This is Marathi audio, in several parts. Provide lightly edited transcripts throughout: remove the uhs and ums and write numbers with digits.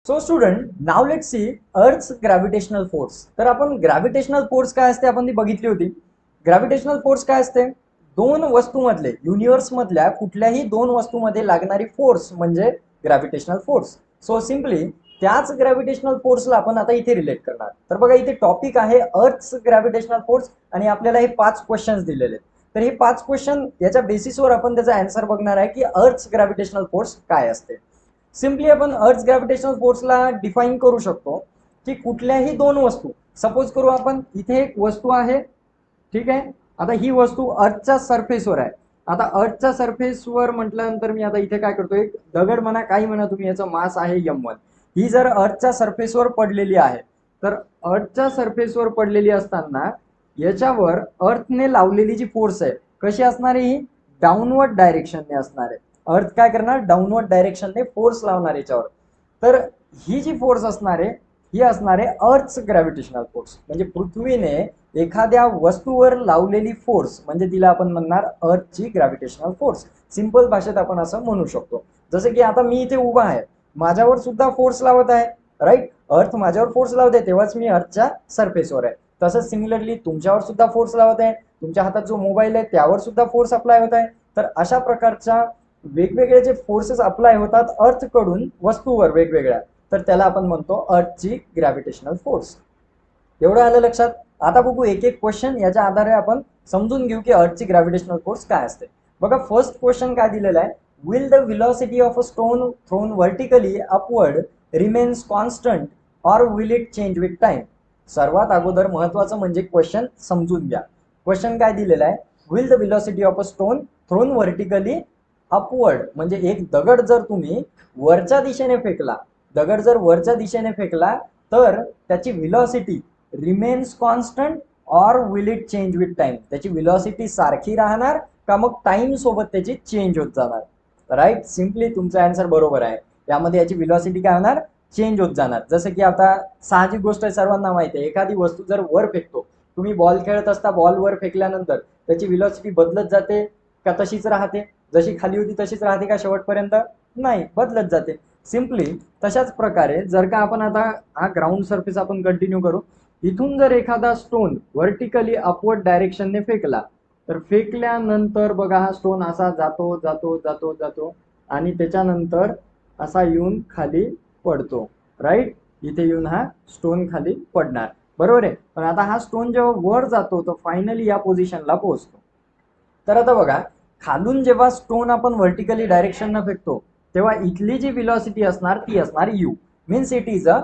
So student, now let's see earth's gravitational force. तर आपण ग्रॅव्हिटेशनल फोर्स काय असते आपण ती बघितली होती. ग्रॅव्हिटेशनल फोर्स काय असते? दोन वस्तूमधले, युनिव्हर्स मधल्या कुठल्याही दोन वस्तूमध्ये लागणारी फोर्स म्हणजे ग्रॅव्हिटेशनल फोर्स. सो सिम्पली त्याच ग्रॅव्हिटेशनल फोर्सला आपण आता इथे रिलेट करणार. तर बघा, इथे टॉपिक आहे अर्थ्स ग्रॅव्हिटेशनल फोर्स आणि आपल्याला हे 5 क्वेश्चन्स दिलेले. तर हे 5 क्वेश्चन याच्या बेसिसवर आपण त्याचा आन्सर बघणार आहे की अर्थ्स ग्रॅव्हिटेशनल फोर्स काय असते. सिम्पली आपण अर्थ ग्रॅव्हिटेशनल फोर्सला डिफाईन करू शकतो की कुठल्याही दोन वस्तू, सपोज करू आपण इथे एक वस्तू आहे, ठीक आहे. आता ही वस्तू अर्थच्या सरफेसवर आहे. आता अर्थच्या सरफेसवर म्हटल्यानंतर मी आता इथे काय करतो, एक दगड म्हणा काही म्हणा तुम्ही, याचं मास आहे m1. ही जर अर्थच्या सरफेसवर पडलेली आहे, तर अर्थच्या सरफेसवर पडलेली असताना याच्यावर अर्थने लावलेली जी फोर्स आहे कशी असणार आहे? ही डाऊनवर्ड डायरेक्शनने असणार आहे. अर्थ काय करणार? डाऊनवर्ड डायरेक्शनने फोर्स लावणार याच्यावर. तर ही जी फोर्स असणार आहे ही असणार आहे अर्थ्स ग्रॅव्हिटेशनल फोर्स. म्हणजे पृथ्वीने एखाद्या वस्तूवर लावलेली फोर्स म्हणजे तिला आपण म्हणणार अर्थची ग्रॅव्हिटेशनल फोर्स. सिंपल भाषेत आपण असं म्हणू शकतो. जसं की आता मी इथे उभा आहे, माझ्यावर सुद्धा फोर्स लावत आहे, राईट. अर्थ माझ्यावर फोर्स लावते तेव्हाच मी अर्थच्या सरफेसवर आहे. तसंच सिमिलरली तुमच्यावर सुद्धा फोर्स लावत आहे, तुमच्या हातात जो मोबाईल आहे त्यावर सुद्धा फोर्स अप्लाय होत आहे. तर अशा प्रकारच्या वेगवेगळे जे फोर्सेस अप्लाय होतात अर्थ कडून वस्तूवर वेगवेगळ्या, तर त्याला आपण म्हणतो अर्थची ग्रॅव्हिटेशनल फोर्स. एवढं आलं लक्षात? आता बघू एक एक क्वेश्चन, याच्या आधारे आपण समजून घेऊ की अर्थची ग्रॅव्हिटेशनल फोर्स काय असते. बघा, फर्स्ट क्वेश्चन काय दिलेला आहे? Will the velocity of a stone thrown vertically upward remains constant or will it change with time? सर्वात अगोदर महत्वाचं म्हणजे क्वेश्चन समजून घ्या. क्वेश्चन काय दिलेला आहे? Will the velocity of a stone thrown vertically upward म्हणजे एक दगड जर तुम्ही वरच्या दिशेने फेकला, दगड जर वरच्या दिशेने फेकला तर त्याची velocity remains constant or will it change with time? त्याची व्हेलॉसिटी सारखी राहणार का मग टाइम सोबत त्याची चेंज होत जाणार? राईट, सिम्पली तुमचा आन्सर बरोबर आहे. यामध्ये याची व्हेलॉसिटी काय होणार? चेंज होत जाणार. जसं की आता साहजिक गोष्ट आहे, सर्वांना माहिती आहे, एखादी वस्तू जर वर फेकतो, तुम्ही बॉल खेळत असता, बॉल वर फेकल्यानंतर त्याची व्हेलॉसिटी बदलत जाते का तशीच राहते? जशी खाली होती तशीच राहते का शेवटपर्यंत? नाही, बदलत जाते. सिम्पली तशाच प्रकारे जर का आपण आता हा ग्राउंड सरफेस आपण कंटिन्यू करू, इथून जर एखादा स्टोन व्हर्टिकली अपवर्ड डायरेक्शनने फेकला, तर फेकल्यानंतर बघा हा स्टोन असा जातो जातो जातो जातो आणि त्याच्यानंतर असा येऊन खाली पडतो, राईट. इथे येऊन हा स्टोन खाली पडणार, बरोबर आहे. पण आता हा स्टोन जेव्हा वर जातो तो फायनली या पोझिशनला पोहोचतो. तर आता बघा, खालून जेव्हा स्टोन आपण व्हर्टिकली डायरेक्शन फेकतो तेव्हा इथली जी व्हेलॉसिटी असणार ती असणार u. Means it is a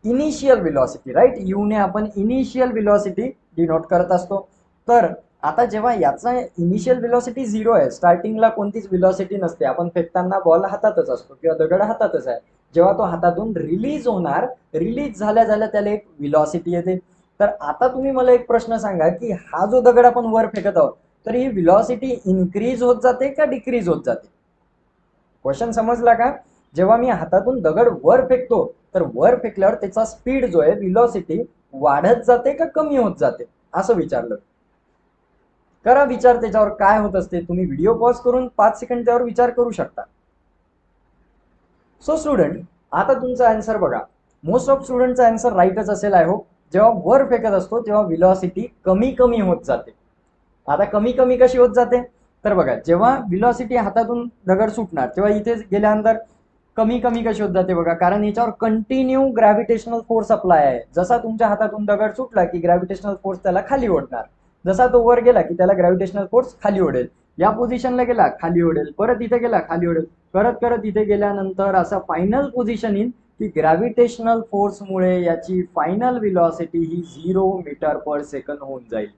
initial velocity, right. U ने आपण इनिशियल व्हेलॉसिटी डिनोट करत असतो. तर आता जेव्हा याचा इनिशियल व्हेलॉसिटी 0 आहे, स्टार्टिंगला कोणतीच व्हेलॉसिटी नसते, आपण फेकताना बॉल हातातच असतो किंवा दगड हातातच आहे. जेव्हा तो हातातून रिलीज होणार, रिलीज झाल्या झाल्या त्याला एक व्हेलॉसिटी येते. तर आता तुम्ही मला एक प्रश्न सांगा की हा जो दगड आपण वर फेकत आहोत, तर ही व्हेलॉसिटी इन्क्रीज होत जाते का डिक्रीज होत जाते? क्वेश्चन समजला का? जेव्हा मी हातातून दगड वर फेकतो तर वर फेकल्यावर त्याचा स्पीड जो आहे, व्हेलॉसिटी वाढत जाते का कमी होत जाते, असं विचारलं. करा विचार त्याच्यावर काय होत असते. तुम्ही व्हिडिओ पॉज करून 5 सेकंड त्यावर विचार करू शकता. सो स्टुडंट, आता तुमचा आन्सर बघा. मोस्ट ऑफ स्टुडंटचा आन्सर राईटच असेल आय होप. जेव्हा वर फेकत असतो तेव्हा व्हेलॉसिटी कमी कमी होत जाते. आता कमी कमी कशी होत जाते? तर बघा, जेव्हा व्हेलॉसिटी हातातून दगड सुटणार तेव्हा इथे गेल्यानंतर कमी कमी कशी होत जाते बघा, कारण याच्यावर कंटिन्यू ग्रॅव्हिटेशनल फोर्स अप्लाय आहे. जसा तुमच्या हातातून दगड सुटला की ग्रॅव्हिटेशनल फोर्स त्याला खाली ओढणार, जसा तो वर गेला की त्याला ग्रॅव्हिटेशनल फोर्स खाली ओढेल. या पोझिशनला गेला खाली ओढेल, परत इथे गेला खाली ओढेल, करत करत इथे गेल्यानंतर असा फायनल पोझिशन येईल की ग्रॅव्हिटेशनल फोर्समुळे याची फायनल व्हेलॉसिटी ही 0 मीटर पर सेकंद होऊन जाईल.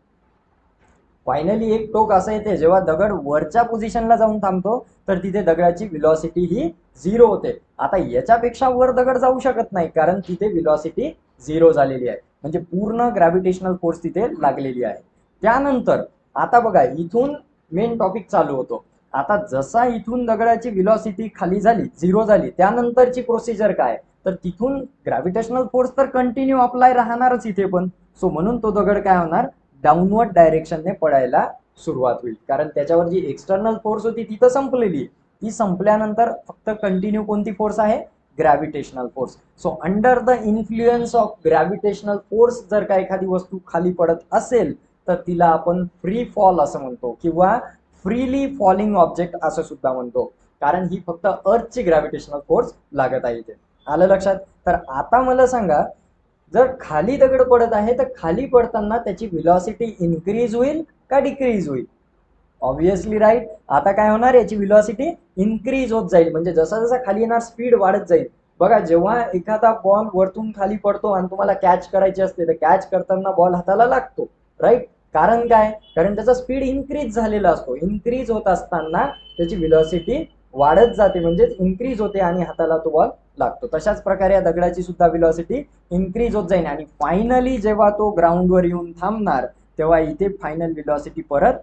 फायनली एक टोक असं येते जेव्हा दगड वरच्या पोझिशनला जाऊन थांबतो तर तिथे दगडाची व्हेलॉसिटी ही 0 होते. आता याच्यापेक्षा वर दगड जाऊ शकत नाही कारण तिथे व्हेलॉसिटी 0 झालेली आहे, म्हणजे पूर्ण ग्रॅव्हिटेशनल फोर्स तिथे लागलेली आहे. त्यानंतर आता बघा, इथून मेन टॉपिक चालू होतो. आता जसा इथून दगडाची व्हेलॉसिटी खाली झाली, 0 झाली, त्यानंतरची प्रोसिजर काय? तर तिथून ग्रॅव्हिटेशनल फोर्स तर कंटिन्यू अप्लाय राहणारच इथे पण. सो म्हणून तो दगड काय होणार? डाऊनवर्ड डायरेक्शनने पडायला सुरुवात होईल, कारण त्याच्यावर जी एक्सटर्नल फोर्स होती ती तर संपलेली. ती संपल्यानंतर फक्त कंटिन्यू कोणती फोर्स आहे? Gravitational force. So under the influence of gravitational force जर का एखादी वस्तू खाली पडत असेल तर तिला आपण फ्री फॉल असं म्हणतो किंवा फ्रीली फॉलिंग ऑब्जेक्ट असं सुद्धा म्हणतो, कारण ही फक्त अर्थची ग्रॅव्हिटेशनल फोर्स लागत आहे इथे. आलं लक्षात? तर आता मला सांगा, जर खाली दगड पडत आहे तर खाली पडताना त्याची व्हेलॉसिटी इन्क्रीज होईल का डिक्रीज होईल? Obviously right. आता काय होणार, याची व्हेलॉसिटी इन्क्रीज होत जाईल, म्हणजे जसा जसा खाली येणार स्पीड वाढत जाईल. बघा, जेव्हा एखादा बॉल वरतून खाली पडतो आणि तुम्हाला कॅच करायची असते तर कॅच करताना बॉल हाताला लागतो, राईट? कारण काय? कारण त्याचा स्पीड इन्क्रीज झालेला असतो. इन्क्रीज होत असताना त्याची व्हेलॉसिटी वाढत जाते, म्हणजेच इन्क्रीज होते आणि हाताला तो बॉल लागतो. तशाच प्रकारे या दगडाची सुद्धा व्हेलॉसिटी इन्क्रीज होत जाईल आणि फायनली जेव्हा तो ग्राउंडवर येऊन थांबणार तेव्हा इथे फायनल व्हेलॉसिटी परत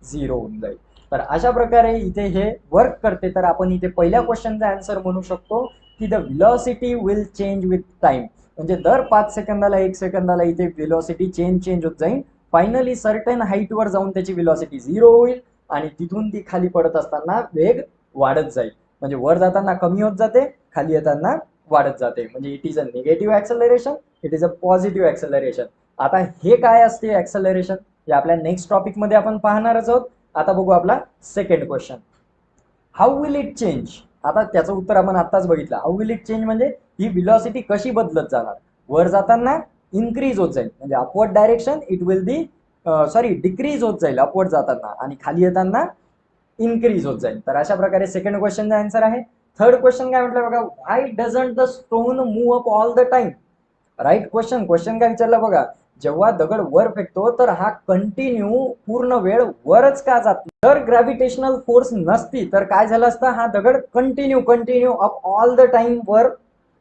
0 होऊन जाईल. तर अशा प्रकारे इथे हे वर्क करते. तर आपण इथे पहिल्या क्वेश्चनचा आन्सर म्हणू शकतो की the velocity will change with time, म्हणजे दर 5 सेकंदाला 1 सेकंदाला इथे व्हेलॉसिटी चेंज होत जाईल. फायनली सर्टन हाईटवर जाऊन त्याची व्हेलॉसिटी 0 होईल आणि तिथून ती खाली पडत असताना वेग वाढत जाईल, म्हणजे वर जाताना कमी होत जाते, खाली येताना वाढत जाते. म्हणजे it is a negative acceleration, it is a positive acceleration. आता हे काय असते ऍक्सेलरेशन, हे आपल्या नेक्स्ट टॉपिक मध्ये आपण पाहणारच आहोत. आता बघू आपला second question, how will it change. आता त्याचं उत्तर आपण आताच बघितलं. हाऊ विल इट चेंज म्हणजे ही व्हेलॉसिटी कशी बदलत जाणार. वर जाताना इन्क्रीज होत जाईल, म्हणजे upward direction it will be decrease होत जाईल अपवर्ड जाताना, आणि खाली येताना इन्क्रीज होत जाईल. तर अशा प्रकारे सेकंड क्वेश्चनचा आन्सर आहे. थर्ड क्वेश्चन काय म्हटलं बघा, why doesn't the stone move up all the time. Right question काय विचारला बघा, जेव्हा दगड वर फेकतो तर हा कंटिन्यू पूर्ण वेळ वरच का जात. जर ग्रॅव्हिटेशनल फोर्स नसती तर काय झालं असतं, हा दगड continue up all the time वर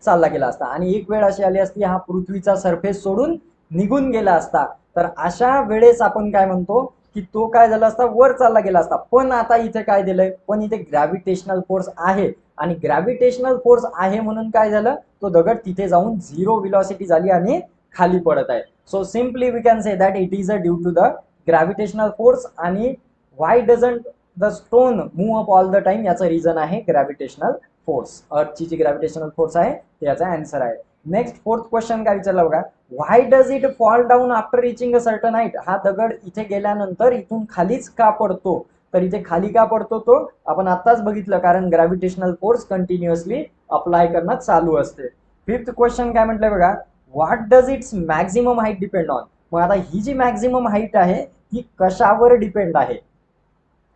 चालला गेला असता आणि एक वेळ अशी आली असती हा पृथ्वीचा सरफेस सोडून निघून गेला असता. तर अशा वेळेस आपण काय म्हणतो की तो काय झाला असता, वर चालला गेला असता. पण आता इथे काय दिलंय, पण इथे ग्रॅव्हिटेशनल फोर्स आहे आणि ग्रॅव्हिटेशनल फोर्स आहे म्हणून काय झालं, तो दगड तिथे जाऊन 0 व्हेलॉसिटी झाली आणि खाली पडत आहे. So simply we can say that it is a due to the gravitational force. आणि why doesn't the stone move up all the time, याचं रिझन आहे ग्रॅव्हिटेशनल फोर्स. अर्थची जी ग्रॅव्हिटेशनल फोर्स आहे त्याचा आन्सर आहे. नेक्स्ट फोर्थ क्वेश्चन काय विचारला बघा, why does it fall down after reaching a certain height. हा दगड इथे गेल्यानंतर इथून खालीच का पडतो. तर इथे खाली का पडतो तो आपण आताच बघितलं, कारण ग्रॅव्हिटेशनल फोर्स कंटिन्युअसली अप्लाय करणं चालू असते. फिफ्थ क्वेश्चन काय म्हटलंय बघा, what does it's maximum height depend on. मग आता ही जी मॅक्झिमम हाईट आहे ही कशावर डिपेंड आहे,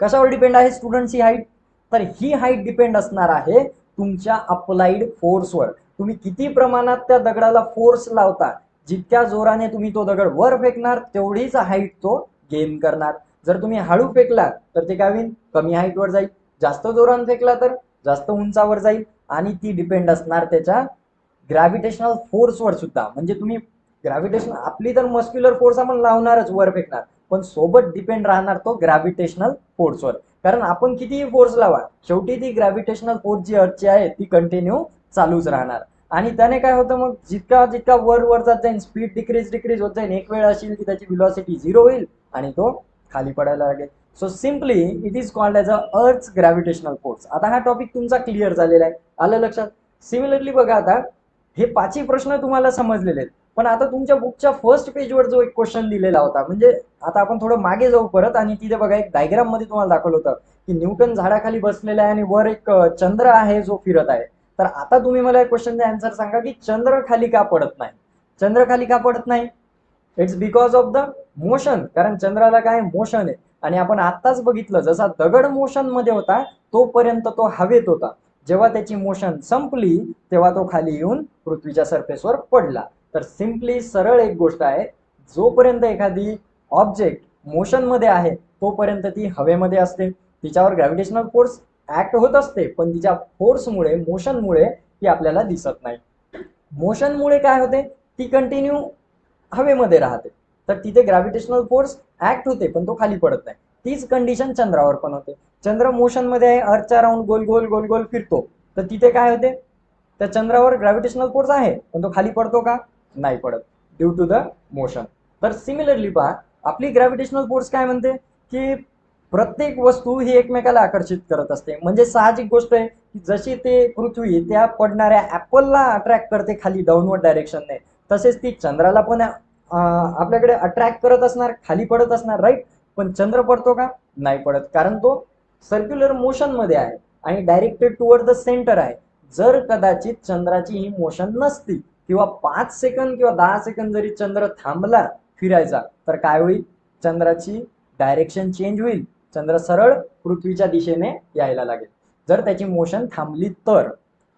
कशावर डिपेंड आहे स्टुडंट्स ही हाईट. तर ही हाईट डिपेंड असणार आहे तुमच्या अप्लाइड फोर्सवर. तुम्ही किती प्रमाणात त्या दगडाला फोर्स लावता, जितक्या जोराने तुम्ही तो दगड वर फेकणार तेवढीच हाईट तो गेन करणार. जर तुम्ही हळू फेकला तर ते काय होईल, कमी हाईटवर जाईल. जास्त जोराने फेकला तर जास्त उंचावर जाईल. आणि ती डिपेंड असणार त्याच्या ग्रॅव्हिटेशनल फोर्सवर सुद्धा. म्हणजे तुम्ही ग्रॅव्हिटेशन, आपली तर मस्क्युलर फोर्स आपण लावणारच वर फेकणार, पण सोबत डिपेंड राहणार तो ग्रॅव्हिटेशनल फोर्सवर. कारण आपण कितीही फोर्स लावा, शेवटी ती ग्रॅव्हिटेशनल फोर्स जी अर्थची आहे ती कंटिन्यू चालूच राहणार. आणि त्याने काय होतं, मग जितका जितका वर जात जाईल स्पीड डिक्रीज होत जाईल. एक वेळ असेल की त्याची व्हेलॉसिटी 0 होईल आणि तो खाली पडायला लागेल. So simply it is called as a अर्थ ग्रॅव्हिटेशनल फोर्स. आता हा टॉपिक तुमचा क्लिअर झालेला आहे, आलं लक्षात. सिमिलरली बघा, आता हे 5 प्रश्न तुम्हाला समजलेले आहेत, पण आता तुमच्या बुकच्या फर्स्ट पेजवर जो एक क्वेश्चन दिलेला होता, म्हणजे आता आपण थोडं मागे जाऊ परत आणि तिथे बघा एक डायग्राम मध्ये तुम्हाला दाखवलं होतं की न्यूटन झाडाखाली बसलेला आहे आणि वर एक चंद्र आहे जो फिरत आहे. तर आता तुम्ही मला क्वेश्चनचा आन्सर सांगा की चंद्र खाली का पडत नाही. चंद्र खाली का पडत नाही, it's because of the motion. कारण चंद्राला काय मोशन आहे. आणि आपण आताच बघितलं, जसा दगड मोशन मध्ये होता तोपर्यंत तो हवेत होता, जेव्हा त्याची मोशन संपली तेव्हा तो खाली येऊन पृथ्वीच्या सरफेसवर पडला. तर सिम्पली सरळ एक गोष्ट आहे, जोपर्यंत एखादी ऑब्जेक्ट मोशन मध्ये आहे तोपर्यंत ती हवेमध्ये असते, तिच्यावर ग्रॅव्हिटेशनल फोर्स ऍक्ट होत असते, पण तिच्या फोर्समुळे, मोशनमुळे ती आपल्याला दिसत नाही. मोशनमुळे काय होते, ती कंटिन्यू हवेमध्ये राहते, तर तिथे ग्रॅव्हिटेशनल फोर्स ऍक्ट होते पण तो खाली पडत नाही. तीच कंडिशन चंद्रावर पण होते. चंद्र मोशन मध्ये आहे, अर्थच्या राऊंड गोल गोल गोल गोल फिरतो, तर तिथे काय होते, त्या चंद्रावर ग्रॅव्हिटेशनल फोर्स आहे पण तो खाली पडतो का, नाही पडत, ड्यू टू द मोशन. तर सिमिलरली पहा, आपली ग्रॅव्हिटेशनल फोर्स काय म्हणते की प्रत्येक वस्तू ही एकमेकाला आकर्षित करत असते. म्हणजे साहजिक गोष्ट आहे की जशी ते पृथ्वी त्या पडणाऱ्या ऍपलला अट्रॅक्ट करते खाली डाऊनवर्ड डायरेक्शनने, तसेच ती चंद्राला पण आपल्याकडे अट्रॅक्ट करत असणार, खाली पडत असणार, राईट. पण चंद्र पडतो का? नाही पडत, कारण तो सर्क्युलर मोशन मध्ये आहे आणि डायरेक्टेड टुवर्ड द सेंटर आहे. जर कदाचित चंद्राची ही मोशन नसती किंवा 5 सेकंद किंवा 10 सेकंद जरी चंद्र थांबला फिरायचा, तर काय होईल? चंद्राची डायरेक्शन चेंज होईल, चंद्र सरळ पृथ्वीच्या दिशेने यायला लागेल जर त्याची मोशन थांबली तर.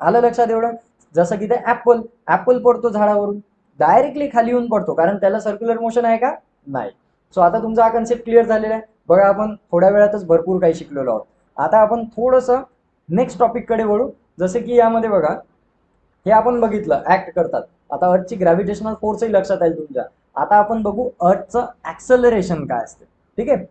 आलं लक्षात एवढं? जसं की ते ऍपल ऍपल पडतो झाडावरून, डायरेक्टली खाली येऊन पडतो, कारण त्याला सर्क्युलर मोशन आहे का? नाही. सो आता तुमचा हा कन्सेप्ट क्लिअर झालेला आहे. बघा, आपण थोड्या वेळातच भरपूर काही शिकलेलो आहोत. आता आपण थोडस नेक्स्ट टॉपिक कडे वळू. जसे की यामध्ये बघा, हे आपण बघितलं ऍक्ट करतात. आता अर्थची ग्रॅव्हिटेशनल फोर्सही लक्षात येईल तुमच्या. आता आपण बघू अर्थचं ऍक्सलरेशन काय असते. ठीक आहे.